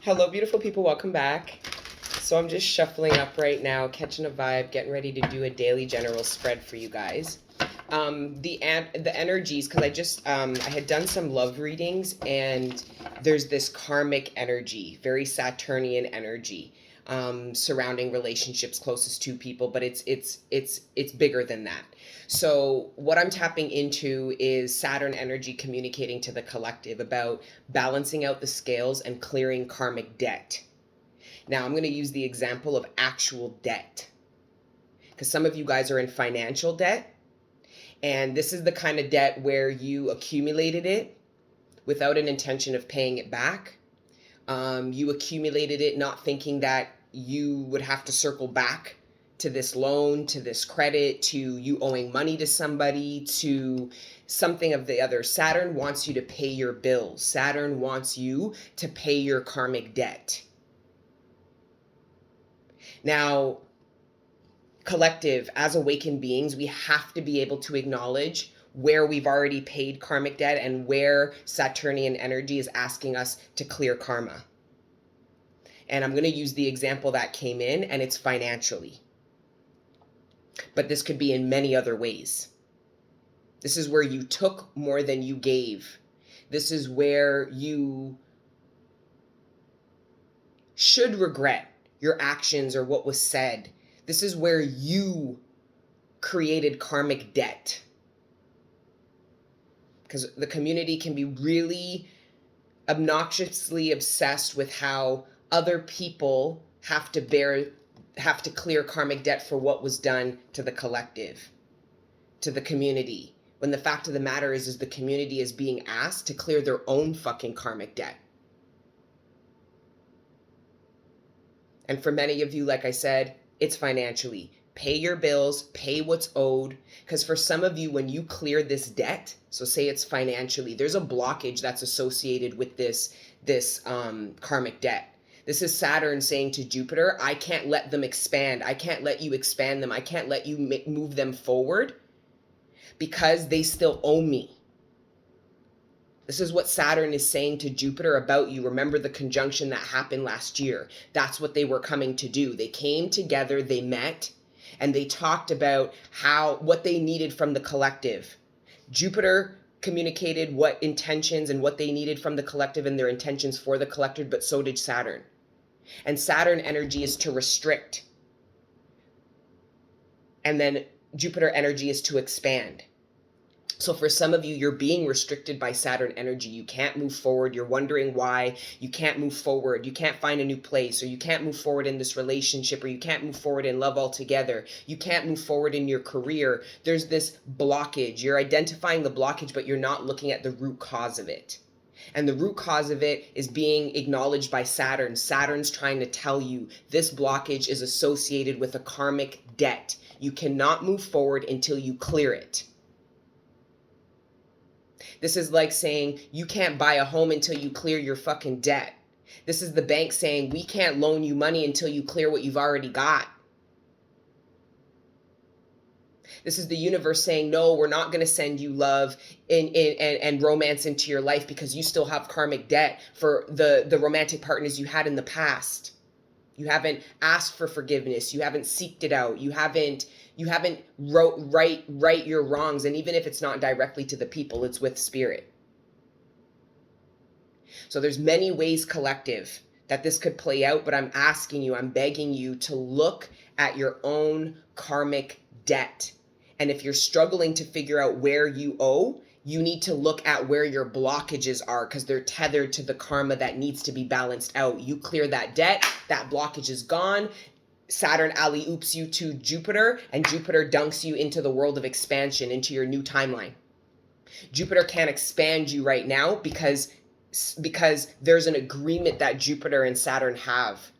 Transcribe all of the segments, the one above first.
Hello, beautiful people. Welcome back. So I'm just shuffling up right now, catching a vibe, getting ready to do a daily general spread for you guys. The energies, because I had done some love readings, and there's this karmic energy, very Saturnian energy, surrounding relationships closest to people, but it's bigger than that. So what I'm tapping into is Saturn energy communicating to the collective about balancing out the scales and clearing karmic debt. Now I'm going to use the example of actual debt, because some of you guys are in financial debt, and this is the kind of debt where you accumulated it without an intention of paying it back. You accumulated it not thinking that you would have to circle back to this loan, to this credit, to you owing money to somebody, to something of the other. Saturn wants you to pay your bills. Saturn wants you to pay your karmic debt. Now, collective, as awakened beings, we have to be able to acknowledge where we've already paid karmic debt and where Saturnian energy is asking us to clear karma. And I'm going to use the example that came in, and it's financially. But this could be in many other ways. This is where you took more than you gave. This is where you should regret your actions or what was said. This is where you created karmic debt. Because the community can be really obnoxiously obsessed with how other people have to clear karmic debt for what was done to the collective, to the community. When the fact of the matter is the community is being asked to clear their own fucking karmic debt. And for many of you, like I said, it's financially. Pay your bills, pay what's owed. Because for some of you, when you clear this debt, so say it's financially, there's a blockage that's associated with this karmic debt. This is Saturn saying to Jupiter, I can't let them expand. I can't let you expand them. I can't let you move them forward because they still owe me. This is what Saturn is saying to Jupiter about you. Remember the conjunction that happened last year. That's what they were coming to do. They came together, they met, and they talked about what they needed from the collective. Jupiter communicated what intentions and what they needed from the collective and their intentions for the collective, but so did Saturn. And Saturn energy is to restrict. And then Jupiter energy is to expand. So for some of you, you're being restricted by Saturn energy. You can't move forward. You're wondering why you can't move forward. You can't find a new place, or you can't move forward in this relationship, or you can't move forward in love altogether. You can't move forward in your career. There's this blockage. You're identifying the blockage, but you're not looking at the root cause of it. And the root cause of it is being acknowledged by Saturn. Saturn's trying to tell you this blockage is associated with a karmic debt. You cannot move forward until you clear it. This is like saying you can't buy a home until you clear your fucking debt. This is the bank saying we can't loan you money until you clear what you've already got. This is the universe saying, no, we're not going to send you love and romance into your life because you still have karmic debt for the romantic partners you had in the past. You haven't asked for forgiveness. You haven't seeked it out. You haven't right your wrongs. And even if it's not directly to the people, it's with spirit. So there's many ways, collective, that this could play out, but I'm asking you, I'm begging you to look at your own karmic debt. And if you're struggling to figure out where you owe, you need to look at where your blockages are, because they're tethered to the karma that needs to be balanced out. You clear that debt, that blockage is gone. Saturn alley-oops you to Jupiter, and Jupiter dunks you into the world of expansion, into your new timeline. Jupiter can't expand you right now because there's an agreement that Jupiter and Saturn have,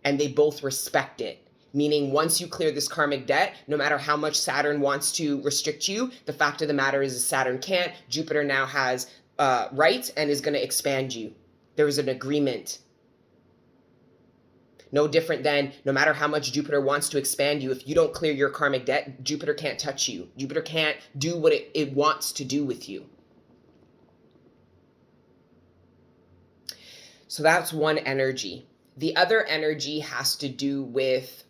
and they both respect it. Meaning once you clear this karmic debt, no matter how much Saturn wants to restrict you, the fact of the matter is Saturn can't. Jupiter now has rights and is going to expand you. There is an agreement. No different than no matter how much Jupiter wants to expand you, if you don't clear your karmic debt, Jupiter can't touch you. Jupiter can't do what it wants to do with you. So that's one energy. The other energy has to do with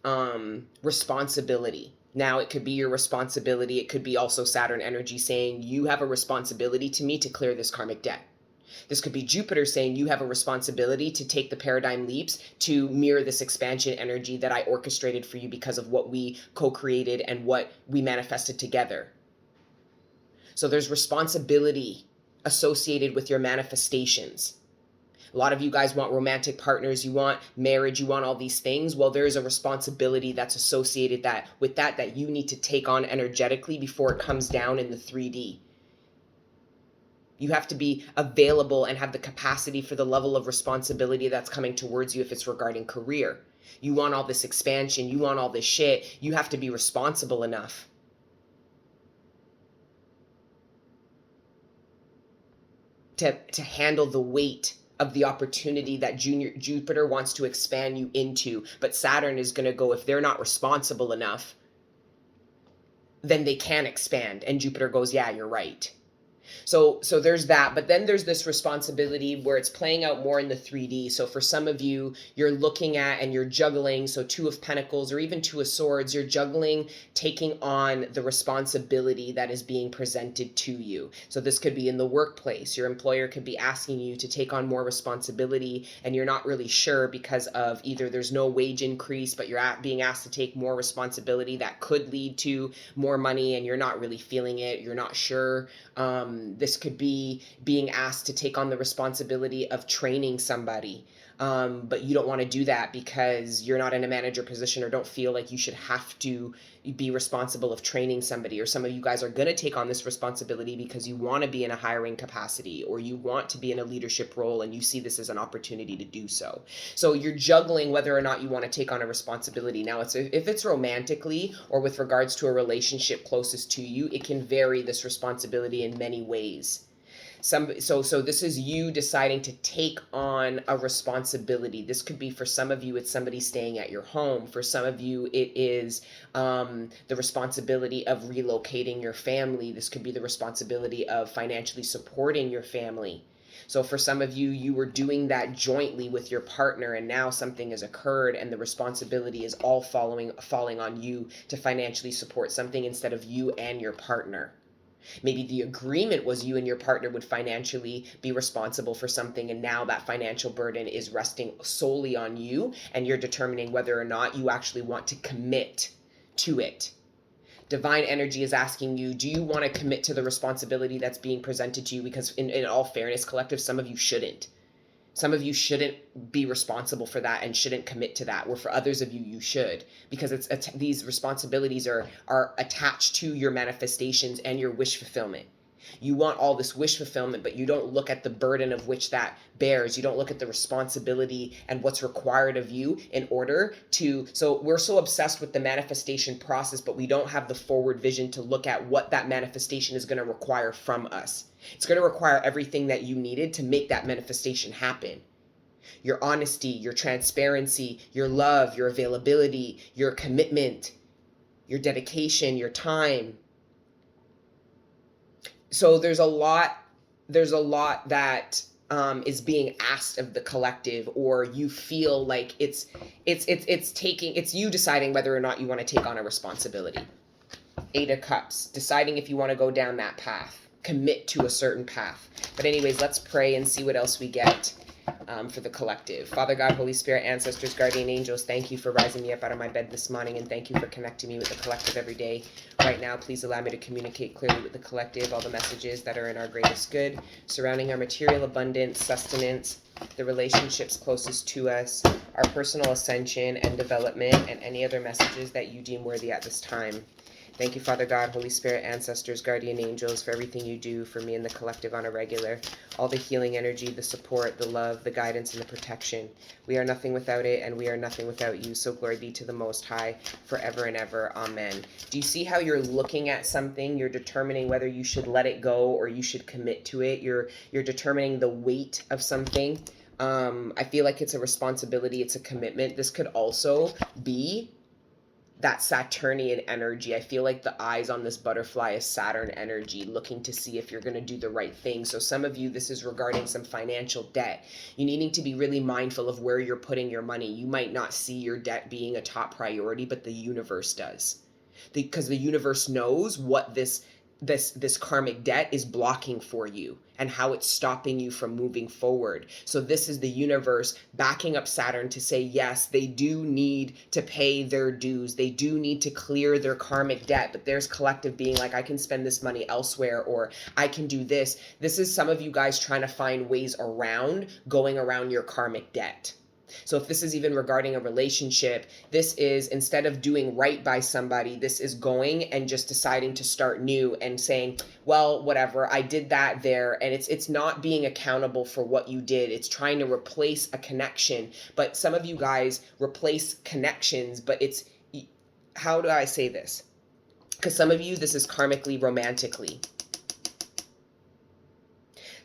responsibility. Now, it could be your responsibility. It could be also Saturn energy saying you have a responsibility to me to clear this karmic debt. This could be Jupiter saying you have a responsibility to take the paradigm leaps to mirror this expansion energy that I orchestrated for you because of what we co-created and what we manifested together. So there's responsibility associated with your manifestations. A lot of you guys want romantic partners, you want marriage, you want all these things. Well, there's a responsibility that's associated with that you need to take on energetically before it comes down in the 3D. You have to be available and have the capacity for the level of responsibility that's coming towards you if it's regarding career. You want all this expansion, you want all this shit, you have to be responsible enough to handle the weight of the opportunity that Jupiter wants to expand you into. But Saturn is going to go, if they're not responsible enough, then they can't expand. And Jupiter goes, yeah, you're right. So there's that, but then there's this responsibility where it's playing out more in the 3D. So for some of you, you're looking at and you're juggling. So 2 of Pentacles or even 2 of Swords, you're juggling, taking on the responsibility that is being presented to you. So this could be in the workplace. Your employer could be asking you to take on more responsibility and you're not really sure because of either there's no wage increase, but you're being asked to take more responsibility that could lead to more money and you're not really feeling it. You're not sure. This could be being asked to take on the responsibility of training somebody, but you don't want to do that because you're not in a manager position or don't feel like you should have to be responsible of training somebody. Or some of you guys are going to take on this responsibility because you want to be in a hiring capacity or you want to be in a leadership role and you see this as an opportunity to do so. So you're juggling whether or not you want to take on a responsibility. Now, if it's romantically or with regards to a relationship closest to you, it can vary this responsibility in many ways. So this is you deciding to take on a responsibility. This could be, for some of you, it's somebody staying at your home. For some of you, it is the responsibility of relocating your family. This could be the responsibility of financially supporting your family. So for some of you, you were doing that jointly with your partner and now something has occurred and the responsibility is all falling on you to financially support something instead of you and your partner. Maybe the agreement was you and your partner would financially be responsible for something, and now that financial burden is resting solely on you, and you're determining whether or not you actually want to commit to it. Divine energy is asking you, do you want to commit to the responsibility that's being presented to you? Because in all fairness, collective, some of you shouldn't. Some of you shouldn't be responsible for that and shouldn't commit to that, where for others of you, you should, because these responsibilities are attached to your manifestations and your wish fulfillment. You want all this wish fulfillment, but you don't look at the burden of which that bears. You don't look at the responsibility and what's required of you in order to, so we're so obsessed with the manifestation process, but we don't have the forward vision to look at what that manifestation is going to require from us. It's going to require everything that you needed to make that manifestation happen. Your honesty, your transparency, your love, your availability, your commitment, your dedication, your time. So there's a lot that is being asked of the collective, or you feel like it's you deciding whether or not you want to take on a responsibility. 8 of Cups, deciding if you want to go down that path. Commit to a certain path. But anyways, let's pray and see what else we get for the collective. Father God, Holy Spirit, ancestors, guardian angels, thank you for rising me up out of my bed this morning, and thank you for connecting me with the collective every day. Right now, please allow me to communicate clearly with the collective all the messages that are in our greatest good, surrounding our material abundance, sustenance, the relationships closest to us, our personal ascension and development, and any other messages that you deem worthy at this time. Thank you, Father God, Holy Spirit, ancestors, guardian angels, for everything you do for me and the collective on a regular. All the healing energy, the support, the love, the guidance, and the protection. We are nothing without it, and we are nothing without you. So glory be to the Most High, forever and ever. Amen. Do you see how you're looking at something? You're determining whether you should let it go or you should commit to it. You're determining the weight of something. I feel like it's a responsibility. It's a commitment. This could also be that Saturnian energy. I feel like the eyes on this butterfly is Saturn energy, looking to see if you're going to do the right thing. So some of you, this is regarding some financial debt. You needing to be really mindful of where you're putting your money. You might not see your debt being a top priority, but the universe does. Because the universe knows what this karmic debt is blocking for you and how it's stopping you from moving forward. So this is the universe backing up Saturn to say, yes, they do need to pay their dues. They do need to clear their karmic debt, but there's collective being like, I can spend this money elsewhere, or I can do this. This is some of you guys trying to find ways around going around your karmic debt. So if this is even regarding a relationship, this is, instead of doing right by somebody, this is going and just deciding to start new and saying, well, whatever, I did that there. And it's not being accountable for what you did. It's trying to replace a connection. But some of you guys replace connections, but it's, how do I say this? Because some of you, this is karmically, romantically.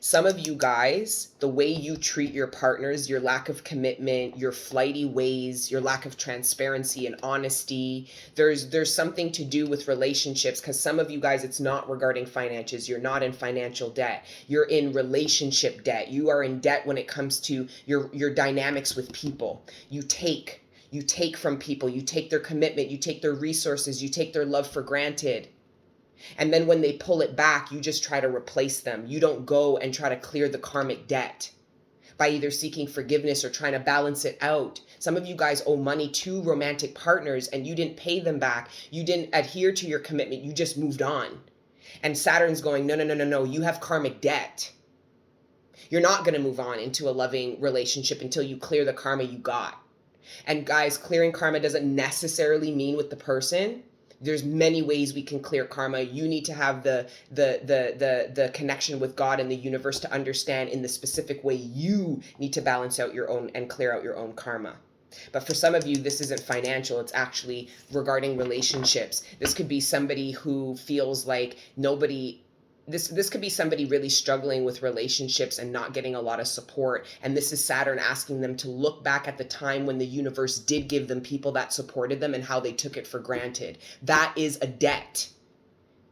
Some of you guys, the way you treat your partners, your lack of commitment, your flighty ways, your lack of transparency and honesty, there's something to do with relationships, because some of you guys, it's not regarding finances. You're not in financial debt. You're in relationship debt. You are in debt when it comes to your dynamics with people. You take from people. You take their commitment. You take their resources. You take their love for granted. And then when they pull it back, you just try to replace them. You don't go and try to clear the karmic debt by either seeking forgiveness or trying to balance it out. Some of you guys owe money to romantic partners and you didn't pay them back. You didn't adhere to your commitment. You just moved on. And Saturn's going, no, no, no, no, no. You have karmic debt. You're not going to move on into a loving relationship until you clear the karma you got. And guys, clearing karma doesn't necessarily mean with the person. There's many ways we can clear karma. You need to have the connection with God and the universe to understand in the specific way you need to balance out your own and clear out your own karma. But for some of you, this isn't financial. It's actually regarding relationships. This could be somebody who feels like nobody... This could be somebody really struggling with relationships and not getting a lot of support. And this is Saturn asking them to look back at the time when the universe did give them people that supported them and how they took it for granted. That is a debt.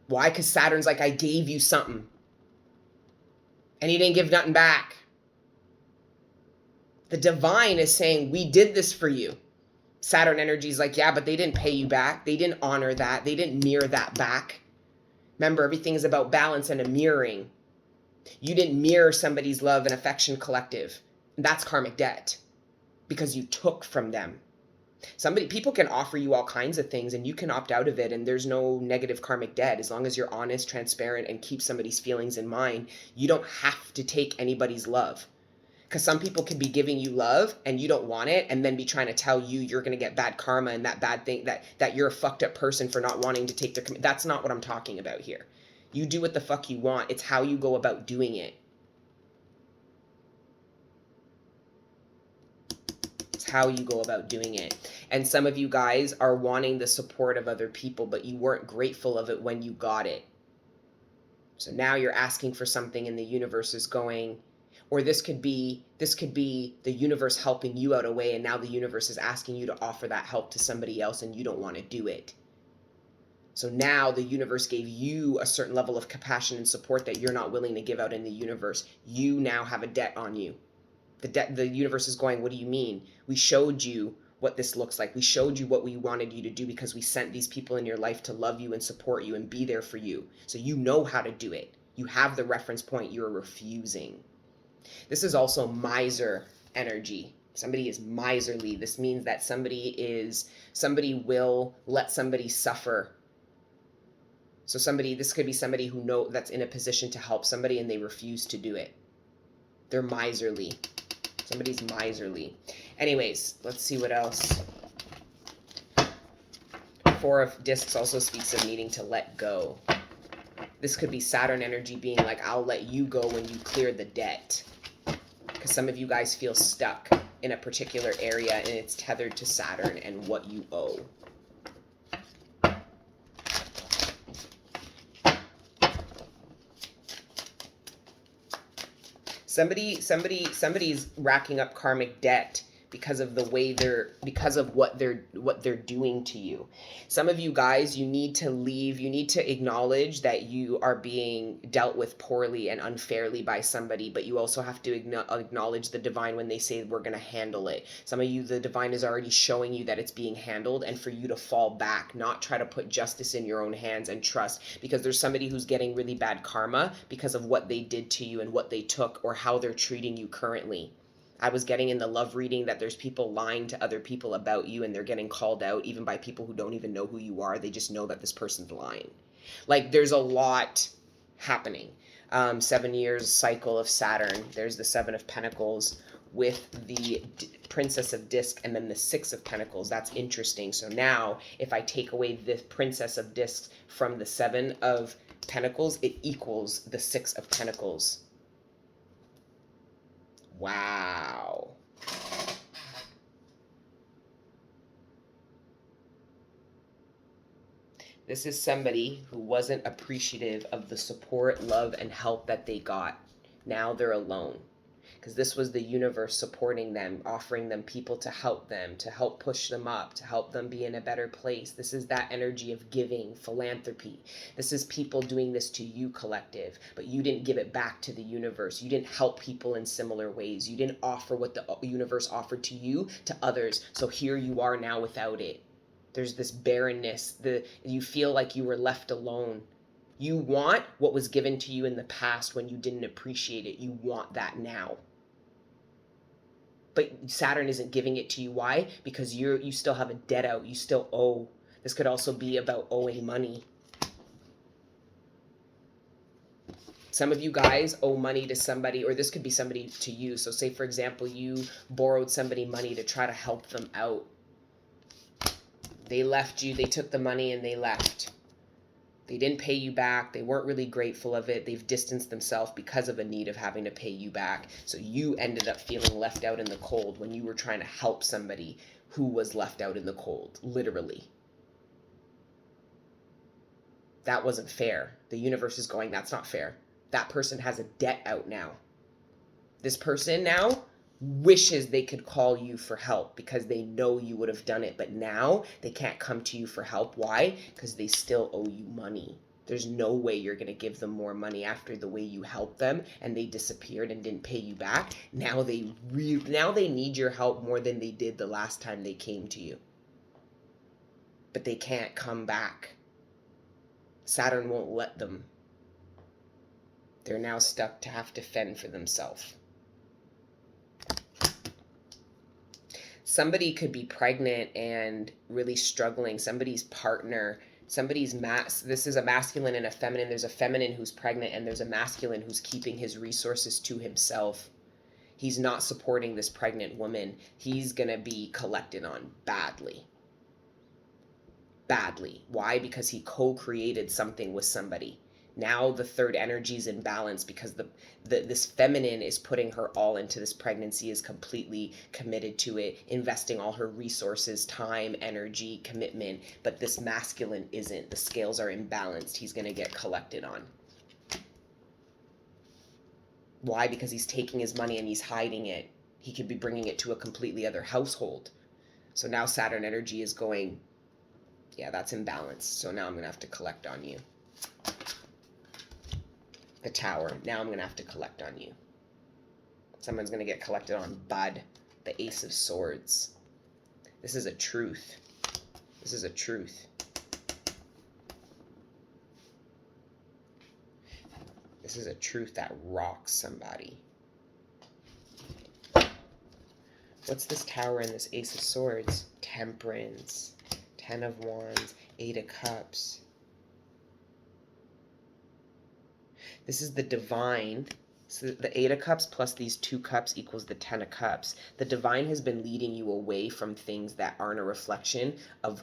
Why? Because Saturn's like, I gave you something. And he didn't give nothing back. The divine is saying, we did this for you. Saturn energy is like, yeah, but they didn't pay you back. They didn't honor that. They didn't mirror that back. Remember, everything is about balance and a mirroring. You didn't mirror somebody's love and affection collective. That's karmic debt because you took from them. People can offer you all kinds of things and you can opt out of it, and there's no negative karmic debt as long as you're honest, transparent, and keep somebody's feelings in mind. You don't have to take anybody's love. Because some people could be giving you love and you don't want it, and then be trying to tell you you're going to get bad karma and that bad thing, that you're a fucked up person for not wanting to take their commitment. That's not what I'm talking about here. You do what the fuck you want. It's how you go about doing it. It's how you go about doing it. And some of you guys are wanting the support of other people, but you weren't grateful of it when you got it. So now you're asking for something and the universe is going... Or this could be the universe helping you out a way, and now the universe is asking you to offer that help to somebody else and you don't want to do it. So now the universe gave you a certain level of compassion and support that you're not willing to give out in the universe. You now have a debt on you. The universe is going, what do you mean? We showed you what this looks like. We showed you what we wanted you to do because we sent these people in your life to love you and support you and be there for you. So you know how to do it. You have the reference point. You're refusing. This is also miser energy. Somebody is miserly. This means that somebody will let somebody suffer. So this could be somebody that's in a position to help somebody and they refuse to do it. They're miserly. Somebody's miserly. Anyways, let's see what else. Four of Discs also speaks of needing to let go. This could be Saturn energy being like, I'll let you go when you clear the debt. Because some of you guys feel stuck in a particular area and it's tethered to Saturn and what you owe. Somebody's racking up karmic debt because of the way because of what they're doing to you. Some of you guys, you need to leave, you need to acknowledge that you are being dealt with poorly and unfairly by somebody, but you also have to acknowledge the divine when they say we're going to handle it. Some of you, the divine is already showing you that it's being handled, and for you to fall back, not try to put justice in your own hands, and trust, because there's somebody who's getting really bad karma because of what they did to you and what they took or how they're treating you currently. I was getting in the love reading that there's people lying to other people about you, and they're getting called out even by people who don't even know who you are. They just know that this person's lying. Like, there's a lot happening. 7 years cycle of Saturn. There's the Seven of Pentacles with the Princess of Discs and then the Six of Pentacles. That's interesting. So now if I take away the Princess of Discs from the Seven of Pentacles, it equals the Six of Pentacles. Wow. This is somebody who wasn't appreciative of the support, love, and help that they got. Now they're alone. Because this was the universe supporting them, offering them people to help push them up, to help them be in a better place. This is that energy of giving, philanthropy. This is people doing this to you, collective, but you didn't give it back to the universe. You didn't help people in similar ways. You didn't offer what the universe offered to you to others. So here you are now without it. There's this barrenness. You feel like you were left alone. You want what was given to you in the past when you didn't appreciate it. You want that now. But Saturn isn't giving it to you. Why? Because you still have a debt out. You still owe. This could also be about owing money. Some of you guys owe money to somebody, or this could be somebody to you. So say, for example, you borrowed somebody money to try to help them out. They left you. They took the money and they left. They didn't pay you back. They weren't really grateful of it. They've distanced themselves because of a need of having to pay you back. So you ended up feeling left out in the cold when you were trying to help somebody who was left out in the cold, literally. That wasn't fair. The universe is going, that's not fair. That person has a debt out now. This person now wishes they could call you for help because they know you would have done it, but now they can't come to you for help. Why? Because they still owe you money. There's no way you're going to give them more money after the way you helped them and they disappeared and didn't pay you back. Now they need your help more than they did the last time they came to you. But they can't come back. Saturn won't let them. They're now stuck to have to fend for themselves. Somebody could be pregnant and really struggling. Somebody's partner, this is a masculine and a feminine. There's a feminine who's pregnant and there's a masculine who's keeping his resources to himself. He's not supporting this pregnant woman. He's going to be collected on badly. Badly. Why? Because he co-created something with somebody. Now the third energy is in balance because this feminine is putting her all into this pregnancy, is completely committed to it, investing all her resources, time, energy, commitment. But this masculine isn't. The scales are imbalanced. He's going to get collected on. Why? Because he's taking his money and he's hiding it. He could be bringing it to a completely other household. So now Saturn energy is going, yeah, that's imbalanced. So now I'm going to have to collect on you. The Tower. Now I'm going to have to collect on you. Someone's going to get collected on. Bud. The Ace of Swords. This is a truth. This is a truth. This is a truth that rocks somebody. What's this Tower and this Ace of Swords? Temperance. 10 of Wands. 8 of Cups. This is the divine. So the 8 of Cups plus these 2 cups equals the 10 of Cups. The divine has been leading you away from things that aren't a reflection of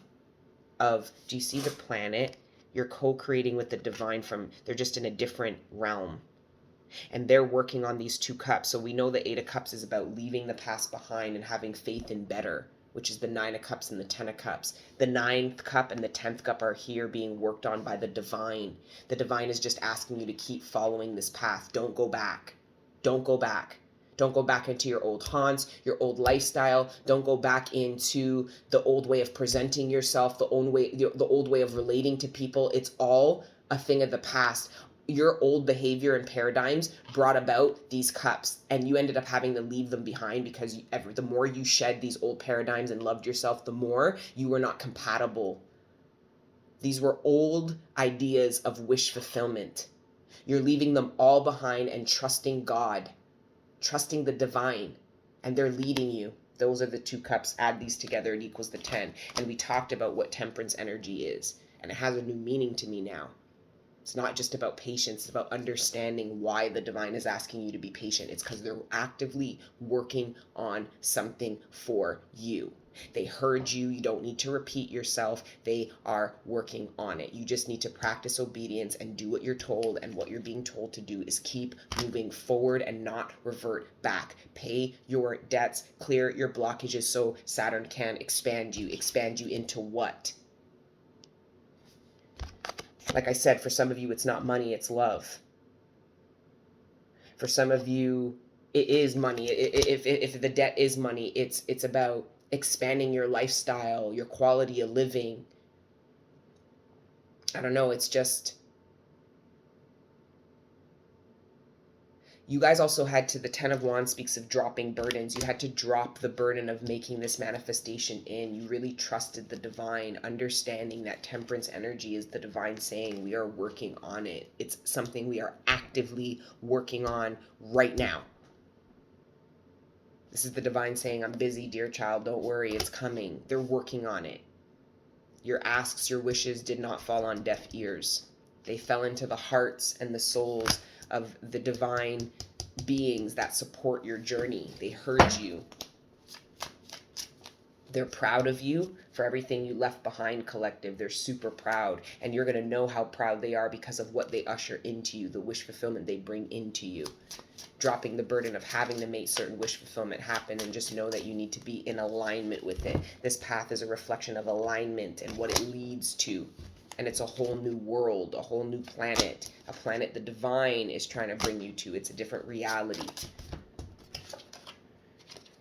do you see the planet? You're co-creating with the divine they're just in a different realm. And they're working on these 2 cups. So we know the 8 of Cups is about leaving the past behind and having faith in better, which is the 9 of Cups and the 10 of Cups. The 9th cup and the 10th cup are here being worked on by the divine. The divine is just asking you to keep following this path. Don't go back. Don't go back. Don't go back into your old haunts, your old lifestyle. Don't go back into the old way of presenting yourself, the old way of relating to people. It's all a thing of the past. Your old behavior and paradigms brought about these cups, and you ended up having to leave them behind because the more you shed these old paradigms and loved yourself, the more you were not compatible. These were old ideas of wish fulfillment. You're leaving them all behind and trusting God, trusting the divine, and they're leading you. Those are the 2 cups. Add these together, it equals the 10. And we talked about what temperance energy is, and it has a new meaning to me now. It's not just about patience, it's about understanding why the divine is asking you to be patient. It's because they're actively working on something for you. They heard you. You don't need to repeat yourself. They are working on it. You just need to practice obedience and do what you're told. And what you're being told to do is keep moving forward and not revert back. Pay your debts, clear your blockages so Saturn can expand you. Expand you into what? Like I said, for some of you, it's not money, it's love. For some of you, it is money. If the debt is money, it's about expanding your lifestyle, your quality of living. I don't know, it's just, you guys also had to, the 10 of Wands speaks of dropping burdens. You had to drop the burden of making this manifestation in. You really trusted the divine, understanding that temperance energy is the divine saying we are working on it. It's something we are actively working on right now. This is the divine saying, I'm busy, dear child, don't worry, it's coming. They're working on it. Your asks, your wishes did not fall on deaf ears. They fell into the hearts and the souls of the divine beings that support your journey. They heard you. They're proud of you for everything you left behind, collective. They're super proud. And you're going to know how proud they are because of what they usher into you, the wish fulfillment they bring into you. Dropping the burden of having to make certain wish fulfillment happen, and just know that you need to be in alignment with it. This path is a reflection of alignment and what it leads to. And it's a whole new world, a whole new planet, a planet the divine is trying to bring you to. It's a different reality.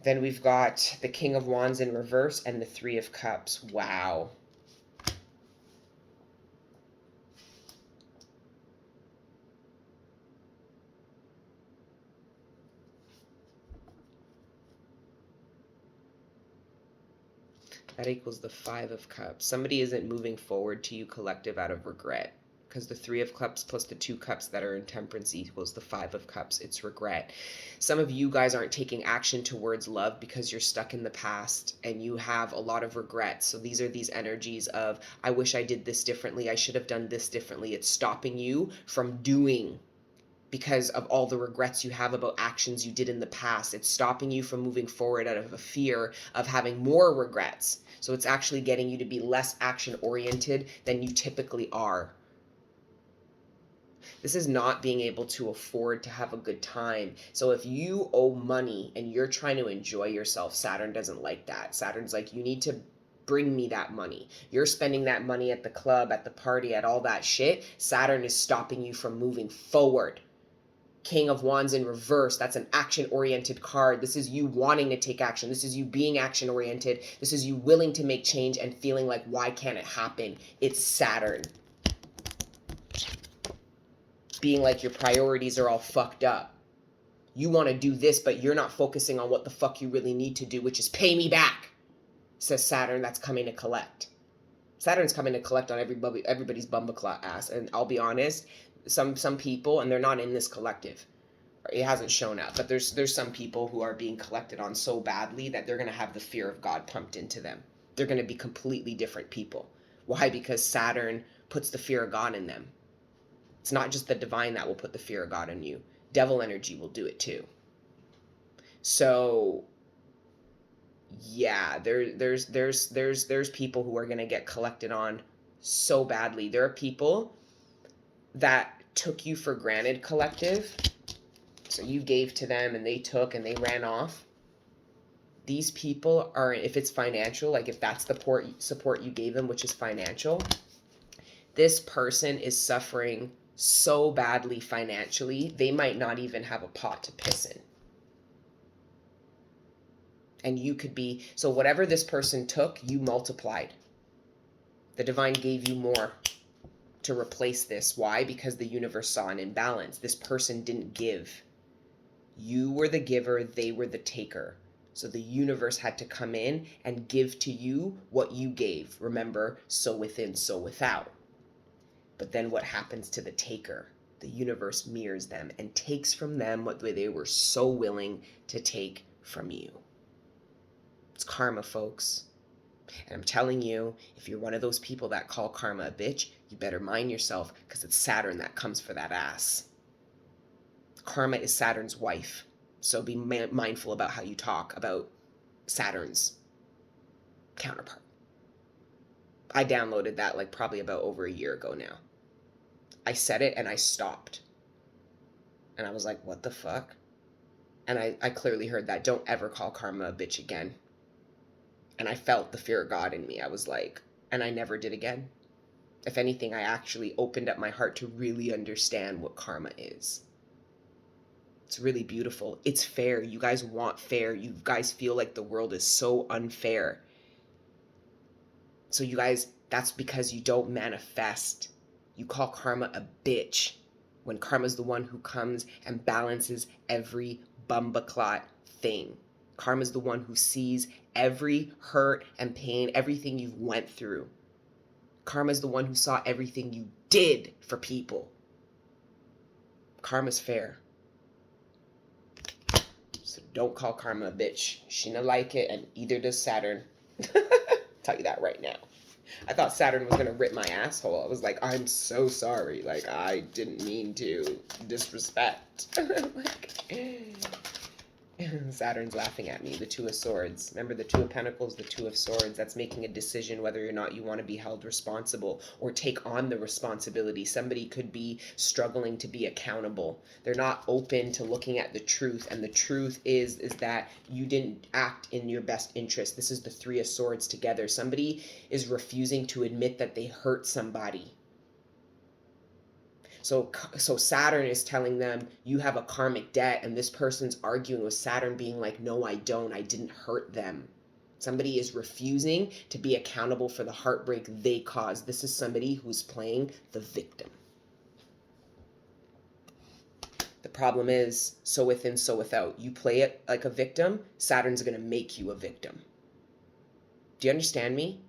Then we've got the King of Wands in reverse and the 3 of Cups. Wow. That equals the 5 of Cups. Somebody isn't moving forward to you, collective, out of regret. Because the 3 of Cups plus the 2 cups that are in temperance equals the 5 of Cups. It's regret. Some of you guys aren't taking action towards love because you're stuck in the past and you have a lot of regrets. So these are these energies of, I wish I did this differently. I should have done this differently. It's stopping you from doing because of all the regrets you have about actions you did in the past. It's stopping you from moving forward out of a fear of having more regrets. So it's actually getting you to be less action-oriented than you typically are. This is not being able to afford to have a good time. So if you owe money and you're trying to enjoy yourself, Saturn doesn't like that. Saturn's like, you need to bring me that money. You're spending that money at the club, at the party, at all that shit. Saturn is stopping you from moving forward. King of Wands in reverse, that's an action-oriented card. This is you wanting to take action. This is you being action-oriented. This is you willing to make change and feeling like, why can't it happen? It's Saturn. Being like your priorities are all fucked up. You want to do this, but you're not focusing on what the fuck you really need to do, which is pay me back, says Saturn. That's coming to collect. Saturn's coming to collect on everybody's bumbleclaw ass. And I'll be honest, some people, and they're not in this collective, it hasn't shown up, but there's some people who are being collected on so badly that they're going to have the fear of God pumped into them. They're going to be completely different people. Why? Because Saturn puts the fear of God in them. It's not just the divine that will put the fear of God in you. Devil energy will do it too. So yeah, there's people who are going to get collected on so badly. There are people that took you for granted, collective. So you gave to them and they took and they ran off. These people are, if it's financial, like if that's the support you gave them, which is financial, this person is suffering so badly financially, they might not even have a pot to piss in. And you could be, so whatever this person took, you multiplied. The divine gave you more to replace this. Why? Because the universe saw an imbalance. This person didn't give. You were the giver, they were the taker. So the universe had to come in and give to you what you gave. Remember, so within, so without. But then what happens to the taker? The universe mirrors them and takes from them what they were so willing to take from you. It's karma, folks. And I'm telling you, if you're one of those people that call karma a bitch, you better mind yourself, because it's Saturn that comes for that ass. Karma is Saturn's wife. So be mindful about how you talk about Saturn's counterpart. I downloaded that like probably about over a year ago now. I said it and I stopped. And I was like, what the fuck? And I clearly heard that. Don't ever call karma a bitch again. And I felt the fear of God in me. I was like, and I never did again. If anything, I actually opened up my heart to really understand what karma is. It's really beautiful. It's fair. You guys want fair. You guys feel like the world is so unfair. So you guys, that's because you don't manifest. You call karma a bitch when karma's the one who comes and balances every bumbaclot thing. Karma's the one who sees every hurt and pain, everything you've went through. Karma's the one who saw everything you did for people. Karma's fair. So don't call karma a bitch. She don't like it, and either does Saturn. Tell you that right now. I thought Saturn was going to rip my asshole. I was like, I'm so sorry. Like, I didn't mean to disrespect. Like, Saturn's laughing at me. The Two of Swords. Remember the Two of Pentacles, the Two of Swords. That's making a decision whether or not you want to be held responsible or take on the responsibility. Somebody could be struggling to be accountable. They're not open to looking at the truth. And the truth is that you didn't act in your best interest. This is the Three of Swords together. Somebody is refusing to admit that they hurt somebody. So Saturn is telling them you have a karmic debt, and this person's arguing with Saturn being like, no, I don't. I didn't hurt them. Somebody is refusing to be accountable for the heartbreak they caused. This is somebody who's playing the victim. The problem is, so within, so without. You play it like a victim, Saturn's going to make you a victim. Do you understand me?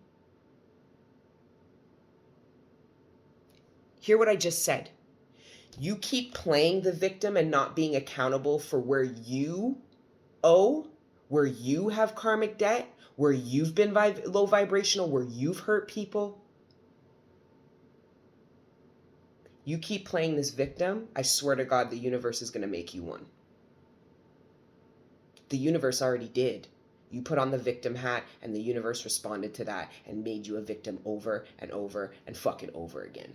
Hear what I just said. You keep playing the victim and not being accountable for where you owe, where you have karmic debt, where you've been low vibrational, where you've hurt people. You keep playing this victim, I swear to God, the universe is going to make you one. The universe already did. You put on the victim hat and the universe responded to that and made you a victim over and over and fucking over again.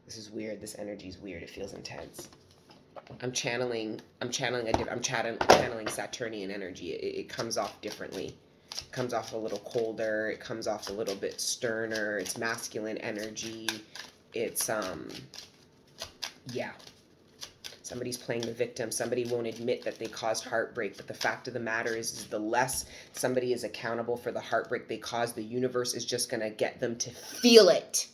This is weird. This energy is weird. It feels intense. I'm channeling Saturnian energy. It comes off differently. It comes off a little colder. It comes off a little bit sterner. It's masculine energy. It's yeah. Somebody's playing the victim. Somebody won't admit that they caused heartbreak. But the fact of the matter is the less somebody is accountable for the heartbreak they caused, the universe is just going to get them to feel it.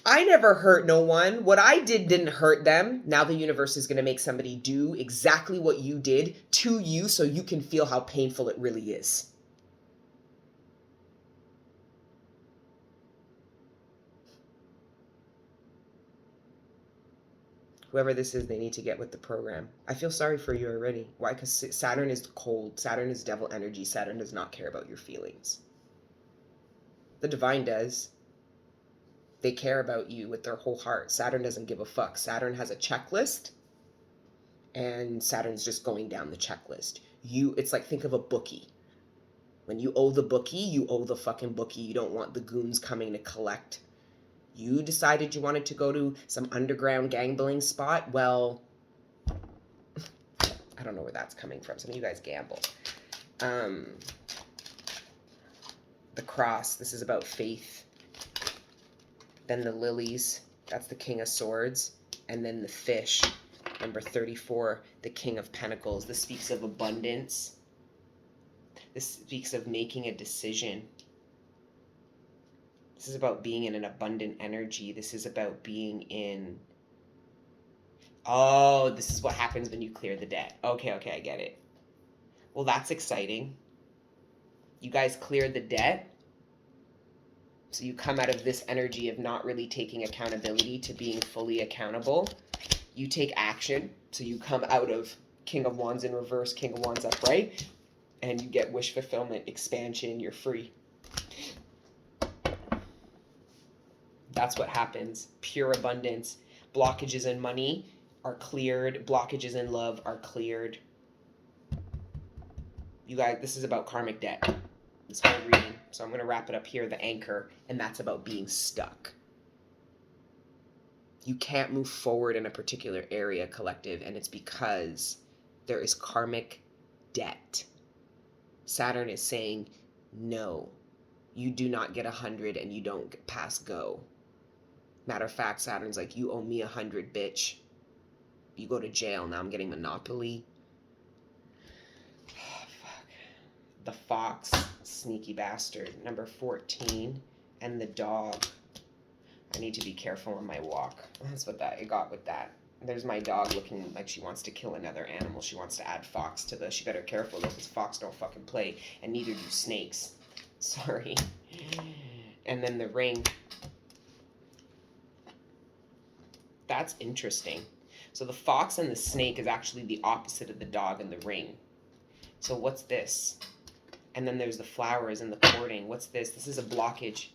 I never hurt no one. What I did didn't hurt them. Now the universe is going to make somebody do exactly what you did to you so you can feel how painful it really is. Whoever this is, they need to get with the program. I feel sorry for you already. Why? Because Saturn is cold. Saturn is devil energy. Saturn does not care about your feelings. The divine does. They care about you with their whole heart. Saturn doesn't give a fuck. Saturn has a checklist, and Saturn's just going down the checklist. It's like, think of a bookie. When you owe the bookie, you owe the fucking bookie. You don't want the goons coming to collect. You decided you wanted to go to some underground gambling spot. Well, I don't know where that's coming from. Some of you guys gamble. The cross. This is about faith. Then the lilies, that's the King of Swords. And then the fish, number 34, the King of Pentacles. This speaks of abundance. This speaks of making a decision. This is about being in an abundant energy. This is about being in... Oh, this is what happens when you clear the debt. Okay, I get it. Well, that's exciting. You guys clear the debt. So you come out of this energy of not really taking accountability to being fully accountable. You take action. So you come out of King of Wands in reverse, King of Wands upright, and you get wish fulfillment, expansion, you're free. That's what happens. Pure abundance. Blockages in money are cleared. Blockages in love are cleared. You guys, this is about karmic debt. This whole reading. So I'm going to wrap it up here, the anchor, and that's about being stuck. You can't move forward in a particular area, collective, and it's because there is karmic debt. Saturn is saying, no, you do not get 100 and you don't pass go. Matter of fact, Saturn's like, you owe me 100, bitch. You go to jail. Now I'm getting Monopoly. Oh, fuck. The fox, sneaky bastard. Number 14, and the dog. I need to be careful on my walk. That's what I got with that. There's my dog looking like she wants to kill another animal. She wants to add fox to the... She better careful though, because fox don't fucking play. And neither do snakes. Sorry. And then the ring. That's interesting. So the fox and the snake is actually the opposite of the dog and the ring. So what's this? And then there's the flowers and the courting. What's this? This is a blockage.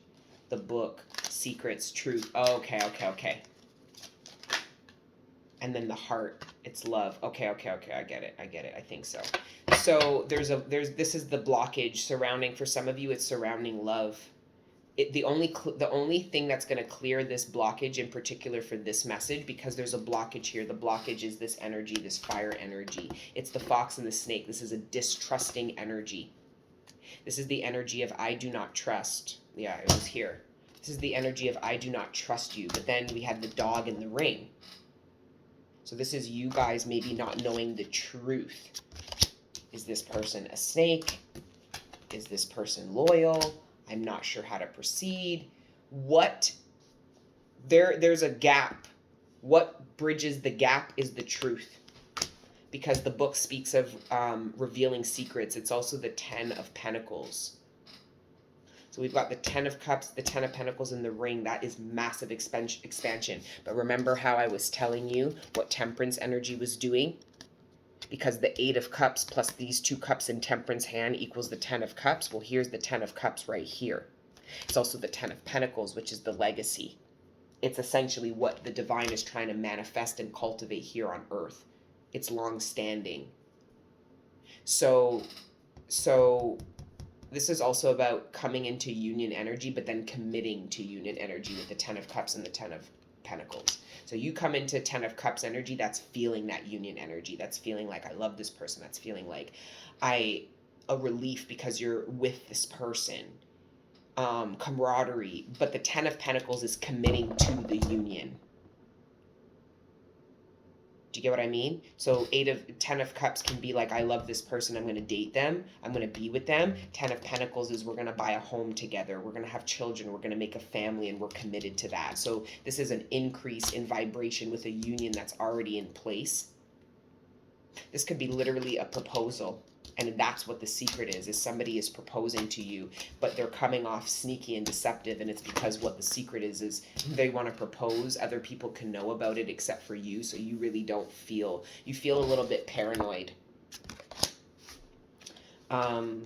The book, secrets, truth. Oh, okay. And then the heart, it's love. Okay. I get it. I think so. So this is the blockage surrounding, for some of you, it's surrounding love. The only thing that's going to clear this blockage in particular for this message, because there's a blockage here. The blockage is this energy, this fire energy. It's the fox and the snake. This is a distrusting energy. This is the energy of I do not trust. Yeah, it was here. This is the energy of I do not trust you. But then we had the dog in the ring. So this is you guys maybe not knowing the truth. Is this person a snake? Is this person loyal? I'm not sure how to proceed. There's a gap. What bridges the gap is the truth. Because the book speaks of revealing secrets. It's also the 10 of Pentacles. So we've got the 10 of Cups, the 10 of Pentacles, and the ring. That is massive expansion. But remember how I was telling you what Temperance energy was doing? Because the 8 of Cups plus these 2 cups in Temperance hand equals the 10 of Cups. Well, here's the 10 of Cups right here. It's also the 10 of Pentacles, which is the legacy. It's essentially what the divine is trying to manifest and cultivate here on Earth. It's long-standing. So this is also about coming into union energy, but then committing to union energy with the 10 of Cups and the 10 of Pentacles. So you come into 10 of Cups energy, that's feeling that union energy. That's feeling like I love this person. That's feeling like a relief because you're with this person. Camaraderie. But the 10 of Pentacles is committing to the union. Do you get what I mean? So 10 of Cups can be like, I love this person. I'm going to date them. I'm going to be with them. 10 of Pentacles is we're going to buy a home together. We're going to have children. We're going to make a family, and we're committed to that. So this is an increase in vibration with a union that's already in place. This could be literally a proposal. And that's what the secret is somebody is proposing to you, but they're coming off sneaky and deceptive. And it's because what the secret is they want to propose. Other people can know about it except for you. So you really don't feel, you feel a little bit paranoid. Then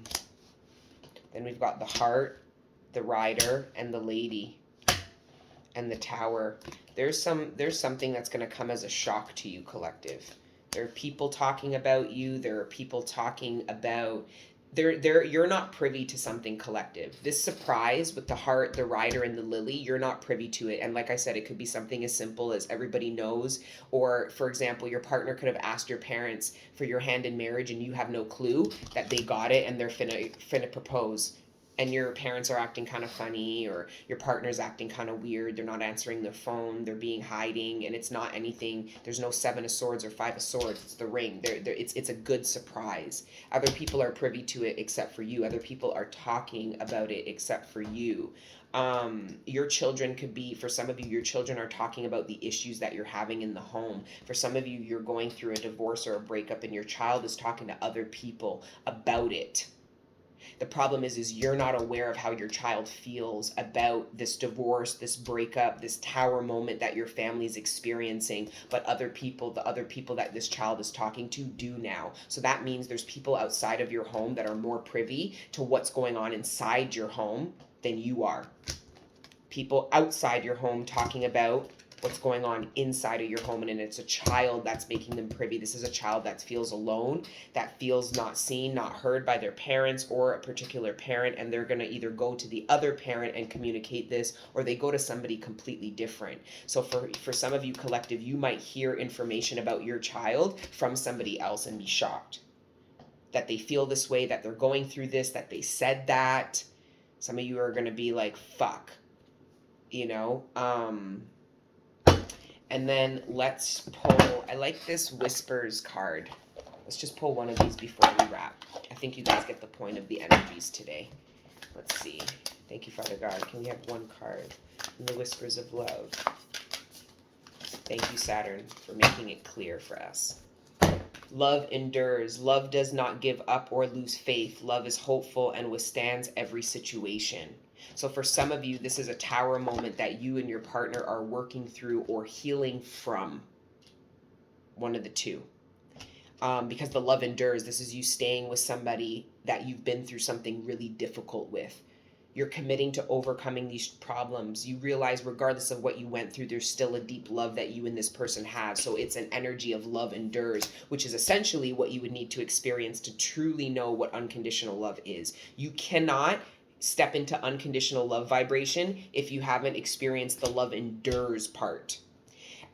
we've got the heart, the rider, and the lady, and the tower. There's something that's going to come as a shock to you, collective. There are people talking about you. There are people talking about... You're not privy to something, collective. This surprise with the heart, the rider, and the lily, you're not privy to it. And like I said, it could be something as simple as everybody knows. Or, for example, your partner could have asked your parents for your hand in marriage and you have no clue that they got it and they're finna propose. and your parents are acting kind of funny, or your partner's acting kind of weird, they're not answering their phone, they're being hiding, and it's not anything, there's no 7 of Swords or 5 of Swords, it's the ring. It's a good surprise. Other people are privy to it except for you. Other people are talking about it except for you. Your children could be, for some of you, your children are talking about the issues that you're having in the home. For some of you, you're going through a divorce or a breakup, and your child is talking to other people about it. The problem is you're not aware of how your child feels about this divorce, this breakup, this tower moment that your family's experiencing, but the other people that this child is talking to do now. So that means there's people outside of your home that are more privy to what's going on inside your home than you are. People outside your home talking about what's going on inside of your home, and it's a child that's making them privy. This is a child that feels alone, that feels not seen, not heard by their parents or a particular parent, and they're going to either go to the other parent and communicate this, or they go to somebody completely different. So for some of you, collective, you might hear information about your child from somebody else and be shocked that they feel this way, that they're going through this, that they said that. Some of you are going to be like, fuck, and then let's pull, I like this Whispers card. Let's just pull one of these before we wrap. I think you guys get the point of the energies today. Let's see. Thank you, Father God. Can we have one card? The Whispers of Love. Thank you, Saturn, for making it clear for us. Love endures. Love does not give up or lose faith. Love is hopeful and withstands every situation. So for some of you, this is a tower moment that you and your partner are working through or healing from. One of the two. Because the love endures. This is you staying with somebody that you've been through something really difficult with. You're committing to overcoming these problems. You realize regardless of what you went through, there's still a deep love that you and this person have. So it's an energy of love endures, which is essentially what you would need to experience to truly know what unconditional love is. You cannot step into unconditional love vibration if you haven't experienced the love endures part.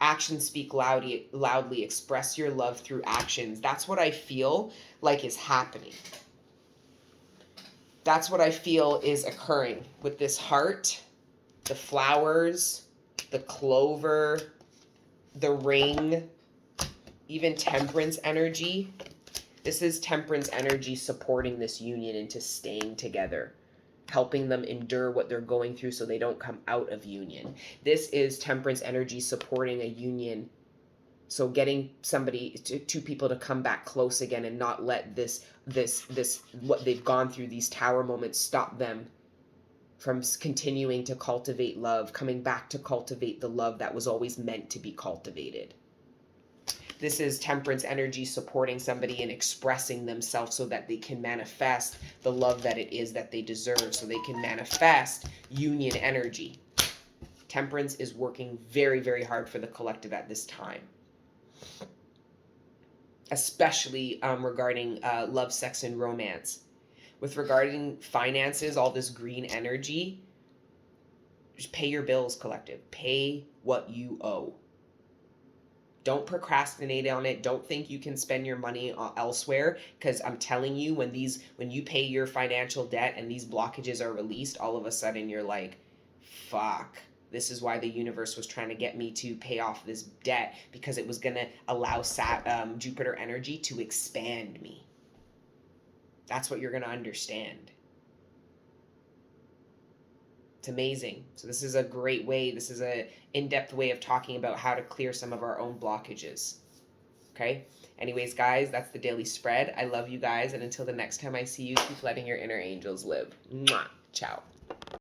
Actions speak loudly. Express your love through actions. That's what I feel like is happening. That's what I feel is occurring with this heart, the flowers, the clover, the ring, even temperance energy. This is temperance energy supporting this union into staying together, helping them endure what they're going through so they don't come out of union. This is temperance energy supporting a union. So getting two people to come back close again and not let this what they've gone through, these tower moments, stop them from continuing to cultivate love, coming back to cultivate the love that was always meant to be cultivated. This is temperance energy supporting somebody and expressing themselves so that they can manifest the love that it is that they deserve, so they can manifest union energy. Temperance is working very, very hard for the collective at this time. Especially regarding love, sex, and romance. With regarding finances, all this green energy, just pay your bills, collective. Pay what you owe. Don't procrastinate on it. Don't think you can spend your money elsewhere, because I'm telling you, when you pay your financial debt and these blockages are released, all of a sudden you're like, fuck. This is why the universe was trying to get me to pay off this debt, because it was going to allow Jupiter energy to expand me. That's what you're going to understand. It's amazing. So this is a great way. This is an in-depth way of talking about how to clear some of our own blockages. Okay? Anyways, guys, that's the daily spread. I love you guys. And until the next time I see you, keep letting your inner angels live. Mwah. Ciao.